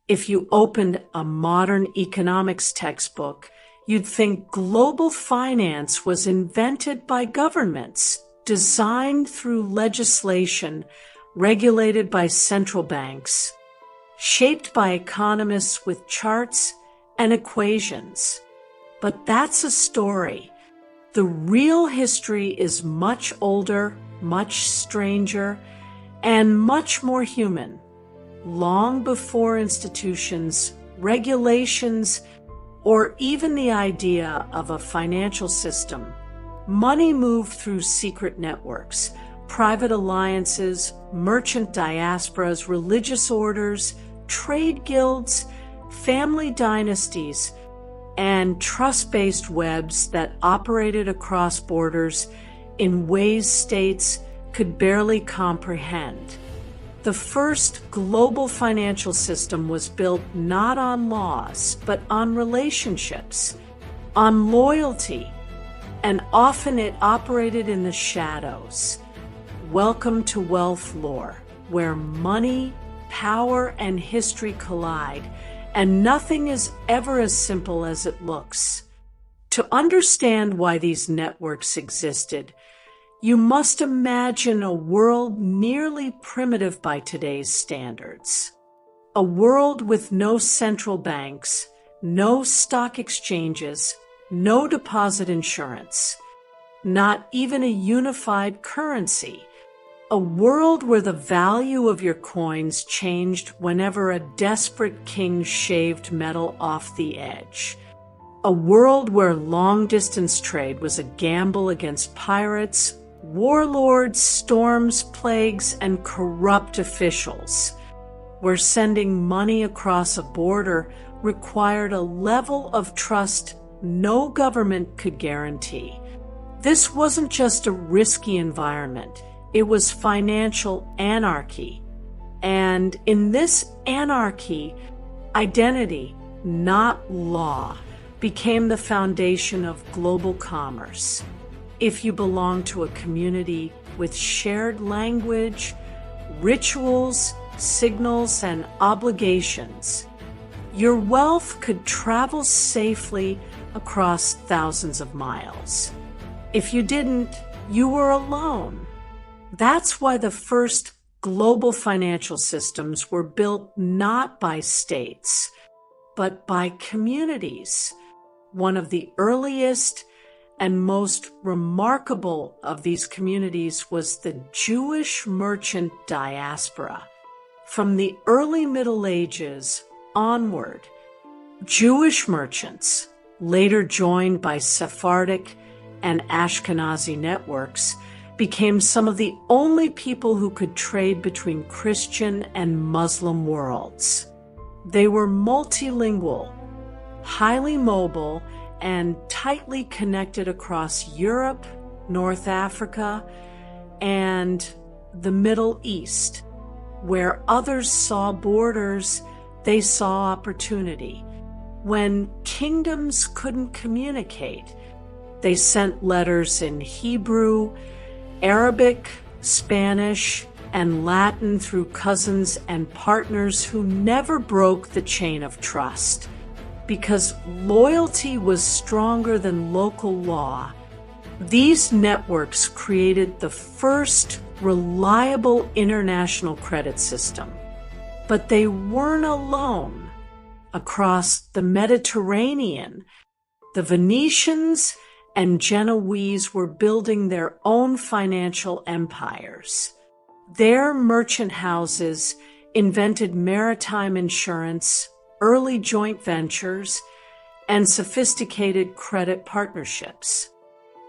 If you opened a modern economics textbook, you'd think global finance was invented by governments, designed through legislation, regulated by central banks, shaped by economists with charts and equations. But that's a story. The real history is much older, much stranger, and much more human. Long before institutions, regulations, or even the idea of a financial system, money moved through secret networks, private alliances, merchant diasporas, religious orders, trade guilds, family dynasties, and trust-based webs that operated across borders in ways states could barely comprehend. The first global financial system was built not on laws, but on relationships, on loyalty, and often it operated in the shadows. Welcome to WealthLore, where money, power, and history collide, and nothing is ever as simple as it looks. To understand why these networks existed, you must imagine a world nearly primitive by today's standards. A world with no central banks, no stock exchanges, no deposit insurance, not even a unified currency. A world where the value of your coins changed whenever a desperate king shaved metal off the edge. A world where long-distance trade was a gamble against pirates, warlords, storms, plagues, and corrupt officials, where sending money across a border required a level of trust no government could guarantee. This wasn't just a risky environment, it was financial anarchy. And in this anarchy, identity, not law, became the foundation of global commerce. If you belong to a community with shared language, rituals, signals, and obligations, your wealth could travel safely across thousands of miles. If you didn't, you were alone. That's why the first global financial systems were built not by states, but by communities. One of the earliest and most remarkable of these communities was the Jewish merchant diaspora. From the early Middle Ages onward, Jewish merchants, later joined by Sephardic and Ashkenazi networks, became some of the only people who could trade between Christian and Muslim worlds. They were multilingual, highly mobile, and tightly connected across Europe, North Africa, and the Middle East. Where others saw borders, they saw opportunity. When kingdoms couldn't communicate, they sent letters in Hebrew, Arabic, Spanish, and Latin through cousins and partners who never broke the chain of trust. Because loyalty was stronger than local law, these networks created the first reliable international credit system. But they weren't alone. Across the Mediterranean, the Venetians and Genoese were building their own financial empires. Their merchant houses invented maritime insurance, early joint ventures, and sophisticated credit partnerships.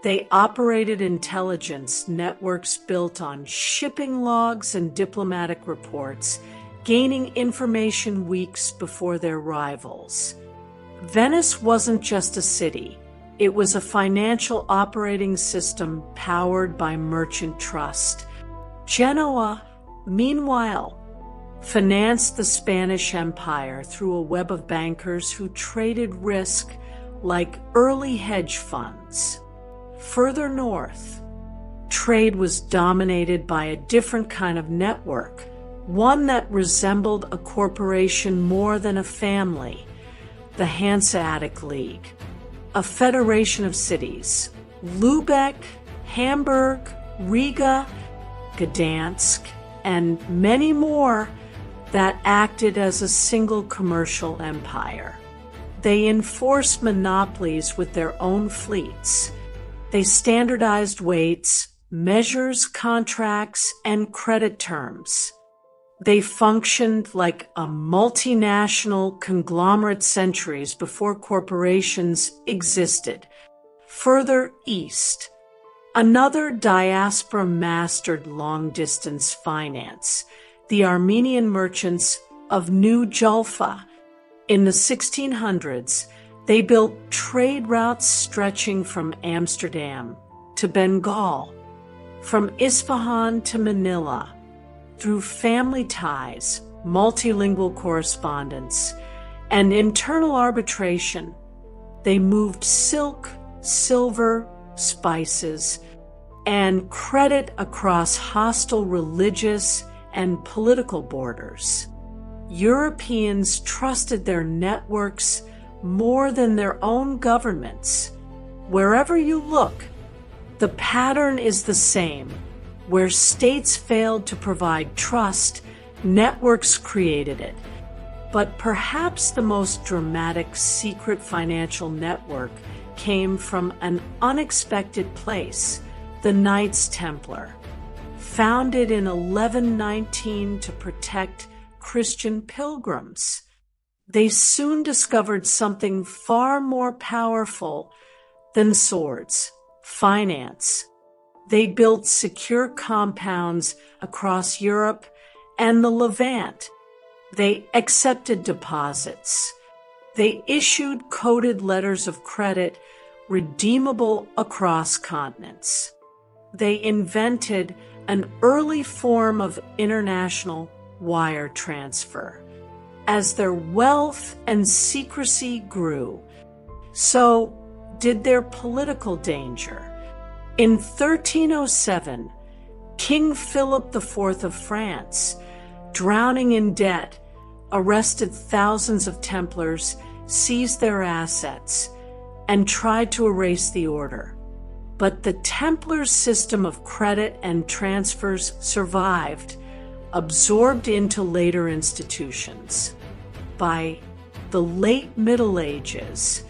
They operated intelligence networks built on shipping logs and diplomatic reports, gaining information weeks before their rivals. Venice wasn't just a city. It was a financial operating system powered by merchant trust. Genoa, meanwhile, financed the Spanish Empire through a web of bankers who traded risk like early hedge funds. Further north, trade was dominated by a different kind of network, one that resembled a corporation more than a family, the Hanseatic League, a federation of cities, Lübeck, Hamburg, Riga, Gdansk, and many more that acted as a single commercial empire. They enforced monopolies with their own fleets. They standardized weights, measures, contracts, and credit terms. They functioned like a multinational conglomerate centuries before corporations existed. Further east, another diaspora mastered long-distance finance, the Armenian merchants of New Julfa. In the 1600s, they built trade routes stretching from Amsterdam to Bengal, from Isfahan to Manila. Through family ties, multilingual correspondence, and internal arbitration, they moved silk, silver, spices, and credit across hostile religious and political borders. Europeans trusted their networks more than their own governments. Wherever you look, the pattern is the same. Where states failed to provide trust, networks created it. But perhaps the most dramatic secret financial network came from an unexpected place, the Knights Templar. Founded in 1119 to protect Christian pilgrims, they soon discovered something far more powerful than swords: finance. They built secure compounds across Europe and the Levant. They accepted deposits. They issued coded letters of credit redeemable across continents. They invented an early form of international wire transfer. As their wealth and secrecy grew, so did their political danger. In 1307, King Philip IV of France, drowning in debt, arrested thousands of Templars, seized their assets, and tried to erase the order. But the Templars' system of credit and transfers survived, absorbed into later institutions. By the late Middle Ages,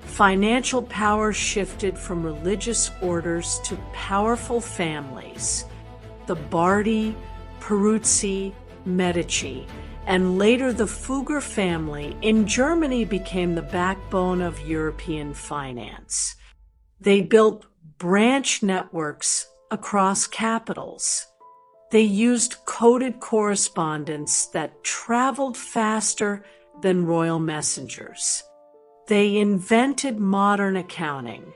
financial power shifted from religious orders to powerful families. The Bardi, Peruzzi, Medici, and later the Fugger family in Germany became the backbone of European finance. They built branch networks across capitals. They used coded correspondence that traveled faster than royal messengers. They invented modern accounting.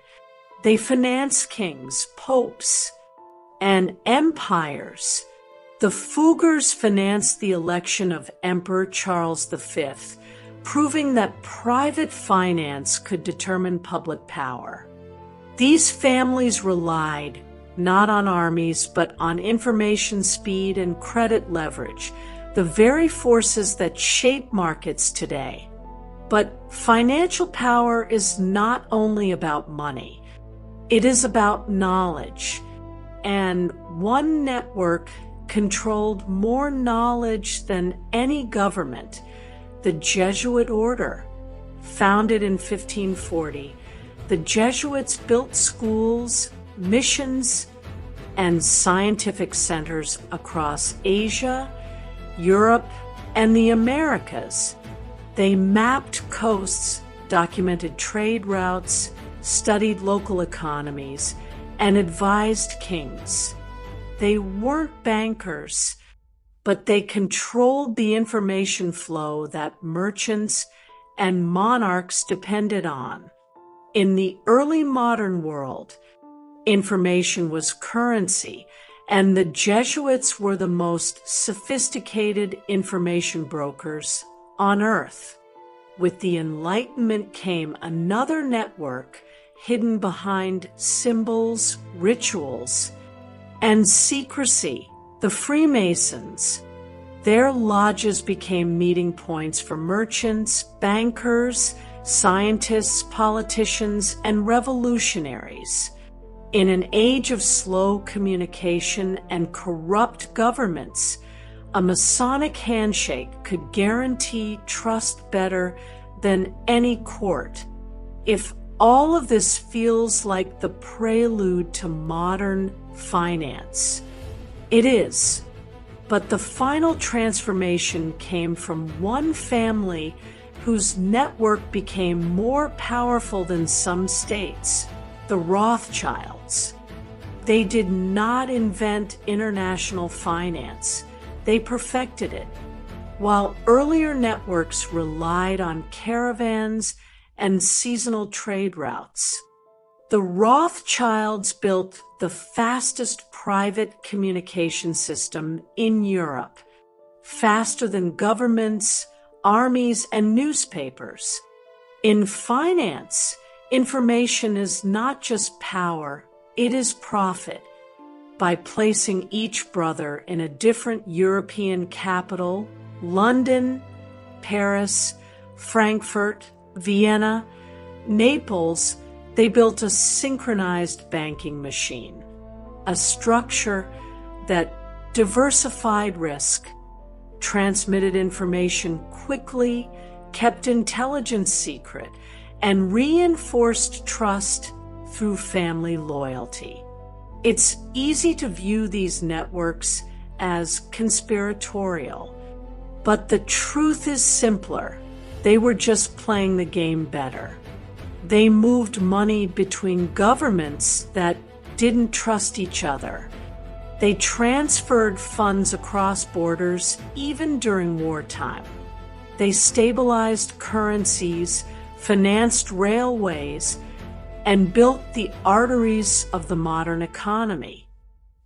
They financed kings, popes, and empires. The Fuggers financed the election of Emperor Charles V, proving that private finance could determine public power. These families relied not on armies, but on information speed and credit leverage, the very forces that shape markets today. But financial power is not only about money. It is about knowledge. And one network controlled more knowledge than any government, the Jesuit order. Founded in 1540, the Jesuits built schools, missions, and scientific centers across Asia, Europe, and the Americas. They mapped coasts, documented trade routes, studied local economies, and advised kings. They weren't bankers, but they controlled the information flow that merchants and monarchs depended on. In the early modern world, information was currency, and the Jesuits were the most sophisticated information brokers on earth. With the Enlightenment came another network hidden behind symbols, rituals, and secrecy, the Freemasons. Their lodges became meeting points for merchants, bankers, scientists, politicians, and revolutionaries. In an age of slow communication and corrupt governments, a Masonic handshake could guarantee trust better than any court. If all of this feels like the prelude to modern finance, it is. But the final transformation came from one family whose network became more powerful than some states, the Rothschilds. They did not invent international finance. They perfected it. While earlier networks relied on caravans and seasonal trade routes, the Rothschilds built the fastest private communication system in Europe, faster than governments, armies, and newspapers. In finance, information is not just power, it is profit. By placing each brother in a different European capital, London, Paris, Frankfurt, Vienna, Naples, they built a synchronized banking machine, a structure that diversified risk, transmitted information quickly, kept intelligence secret, and reinforced trust through family loyalty. It's easy to view these networks as conspiratorial, but the truth is simpler. They were just playing the game better. They moved money between governments that didn't trust each other. They transferred funds across borders even during wartime. They stabilized currencies, financed railways, and built the arteries of the modern economy.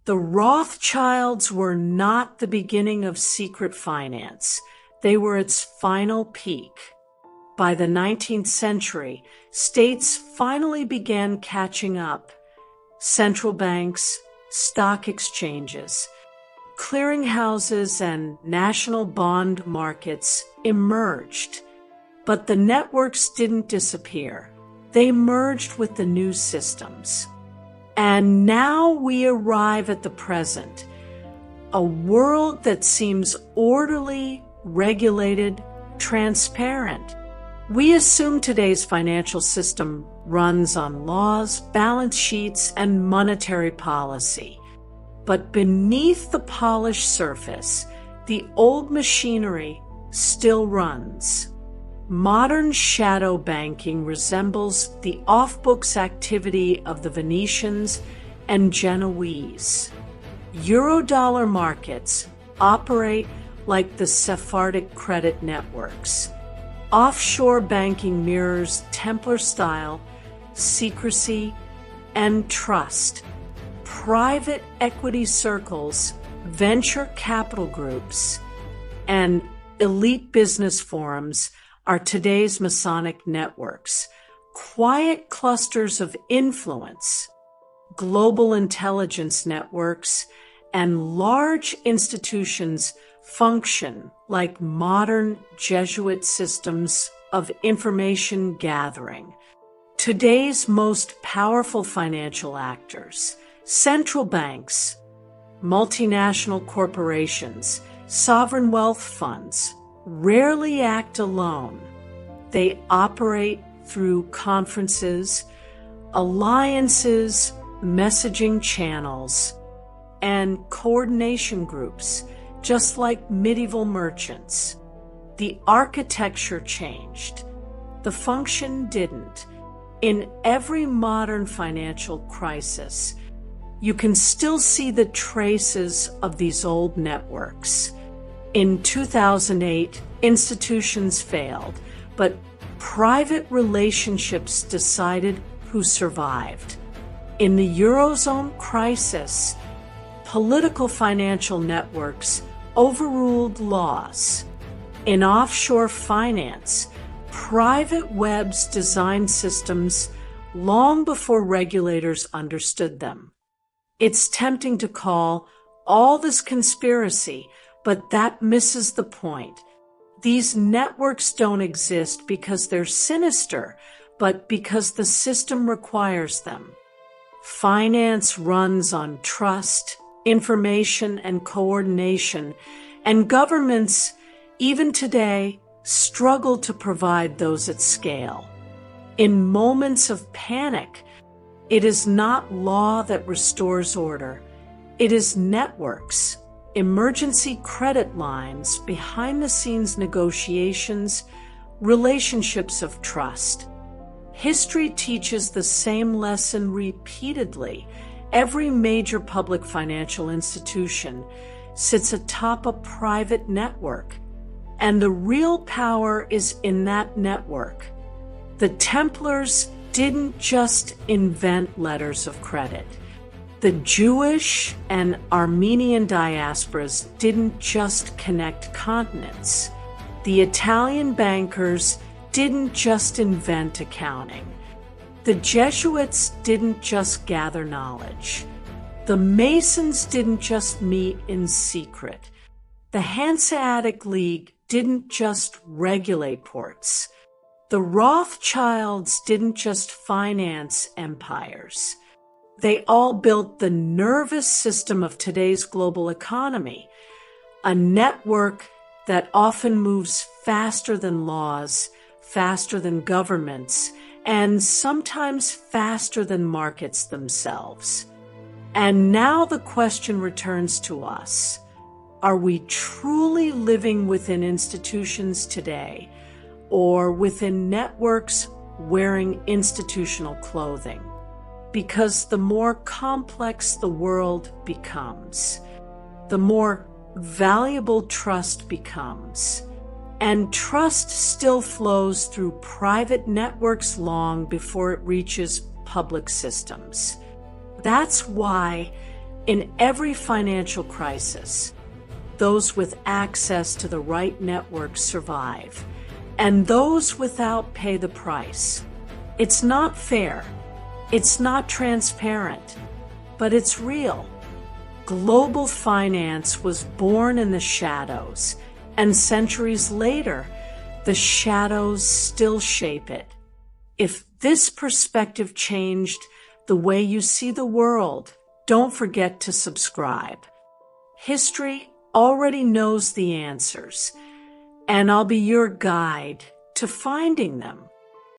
The Rothschilds were not the beginning of secret finance. They were its final peak. By the 19th century, states finally began catching up. Central banks, stock exchanges, clearinghouses, and national bond markets emerged. But the networks didn't disappear. They merged with the new systems. And now we arrive at the present, a world that seems orderly, regulated, transparent. We assume today's financial system runs on laws, balance sheets, and monetary policy. But beneath the polished surface, the old machinery still runs. Modern shadow banking resembles the off-books activity of the Venetians and Genoese. Eurodollar markets operate like the Sephardic credit networks. Offshore banking mirrors Templar style, secrecy, and trust. Private equity circles, venture capital groups, and elite business forums are today's Masonic networks, quiet clusters of influence, global intelligence networks, and large institutions function like modern Jesuit systems of information gathering. Today's most powerful financial actors, central banks, multinational corporations, sovereign wealth funds, rarely act alone. They operate through conferences, alliances, messaging channels, and coordination groups, just like medieval merchants. The architecture changed. The function didn't. In every modern financial crisis, you can still see the traces of these old networks. In 2008, institutions failed, but private relationships decided who survived. In the Eurozone crisis, political financial networks overruled laws. In offshore finance, private webs designed systems long before regulators understood them. It's tempting to call all this conspiracy, But that misses the point. These networks don't exist because they're sinister, but because the system requires them. Finance runs on trust, information, and coordination, and governments, even today, struggle to provide those at scale. In moments of panic, it is not law that restores order. It is networks, emergency credit lines, behind-the-scenes negotiations, relationships of trust. History teaches the same lesson repeatedly. Every major public financial institution sits atop a private network, and the real power is in that network. The Templars didn't just invent letters of credit. The Jewish and Armenian diasporas didn't just connect continents. The Italian bankers didn't just invent accounting. The Jesuits didn't just gather knowledge. The Masons didn't just meet in secret. The Hanseatic League didn't just regulate ports. The Rothschilds didn't just finance empires. They all built the nervous system of today's global economy, a network that often moves faster than laws, faster than governments, and sometimes faster than markets themselves. And now the question returns to us. Are we truly living within institutions today, or within networks wearing institutional clothing? Because the more complex the world becomes, the more valuable trust becomes. And trust still flows through private networks long before it reaches public systems. That's why, in every financial crisis, those with access to the right networks survive, and those without pay the price. It's not fair. It's not transparent, but it's real. Global finance was born in the shadows, and centuries later, the shadows still shape it. If this perspective changed the way you see the world, don't forget to subscribe. History already knows the answers, and I'll be your guide to finding them.